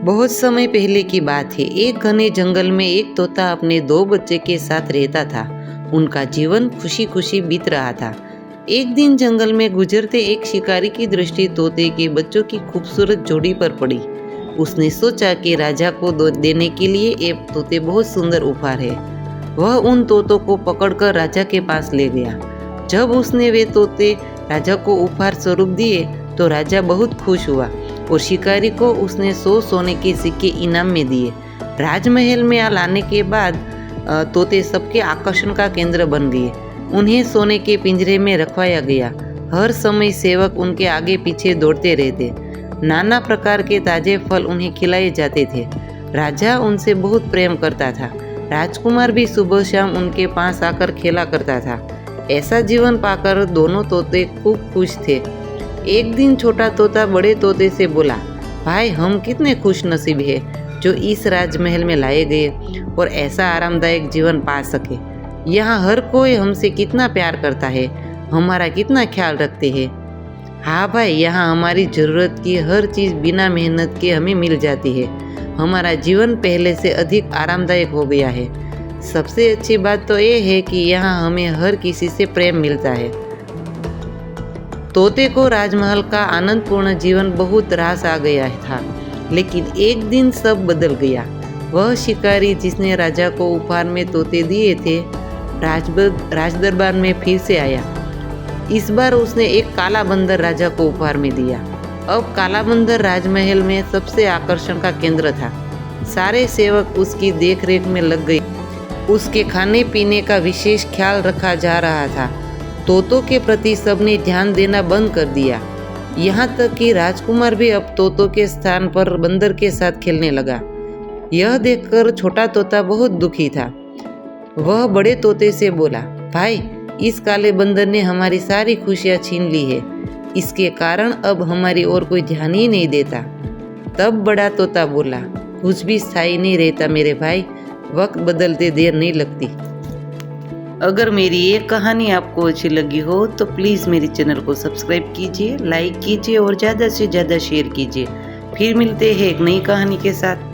बहुत समय पहले की बात है। एक घने जंगल में एक तोता अपने दो बच्चे के साथ रहता था। उनका जीवन खुशी खुशी बीत रहा था। एक दिन जंगल में गुजरते एक शिकारी की दृष्टि तोते के बच्चों की खूबसूरत जोड़ी पर पड़ी। उसने सोचा कि राजा को देने के लिए ये तोते बहुत सुंदर उपहार है। वह उन तोतों को पकड़कर राजा के पास ले गया। जब उसने वे तोते राजा को उपहार स्वरूप दिए तो राजा बहुत खुश हुआ और शिकारी को उसने 100 सोने के सिक्के इनाम में दिए। राजमहल में लाने के बाद तोते सबके आकर्षण का केंद्र बन गए। उन्हें सोने के पिंजरे में रखवाया गया। हर समय सेवक उनके आगे पीछे दौड़ते रहते। नाना प्रकार के ताजे फल उन्हें खिलाए जाते थे। राजा उनसे बहुत प्रेम करता था। राजकुमार भी सुबह शाम उनके पास आकर खेला करता था। ऐसा जीवन पाकर दोनों तोते खूब खुश थे। एक दिन छोटा तोता बड़े तोते से बोला, भाई हम कितने खुश नसीब है जो इस राजमहल में लाए गए और ऐसा आरामदायक जीवन पा सके। यहाँ हर कोई हमसे कितना प्यार करता है, हमारा कितना ख्याल रखते हैं। हाँ भाई, यहाँ हमारी ज़रूरत की हर चीज़ बिना मेहनत के हमें मिल जाती है। हमारा जीवन पहले से अधिक आरामदायक हो गया है। सबसे अच्छी बात तो ये है कि यहाँ हमें हर किसी से प्रेम मिलता है। तोते को राजमहल का आनंदपूर्ण जीवन बहुत रास आ गया था, लेकिन एक दिन सब बदल गया। वह शिकारी जिसने राजा को उपहार में तोते दिए थे, राजदरबार में फिर से आया। इस बार उसने एक काला बंदर राजा को उपहार में दिया। अब काला बंदर राजमहल में सबसे आकर्षण का केंद्र था। सारे सेवक उसकी देखरेख में लग गए। उसके खाने पीने का विशेष ख्याल रखा जा रहा था। तोतों के प्रति सबने ध्यान देना बंद कर दिया। यहाँ तक कि राजकुमार भी अब तोतों के स्थान पर बंदर के साथ खेलने लगा। यह देखकर छोटा तोता बहुत दुखी था। वह बड़े तोते से बोला, भाई इस काले बंदर ने हमारी सारी खुशियाँ छीन ली है। इसके कारण अब हमारी ओर कोई ध्यान ही नहीं देता। तब बड़ा तोता बोला, कुछ भी स्थायी नहीं रहता मेरे भाई, वक्त बदलते देर नहीं लगती। अगर मेरी ये कहानी आपको अच्छी लगी हो तो प्लीज़ मेरे चैनल को सब्सक्राइब कीजिए, लाइक कीजिए और ज़्यादा से ज़्यादा शेयर कीजिए। फिर मिलते हैं एक नई कहानी के साथ।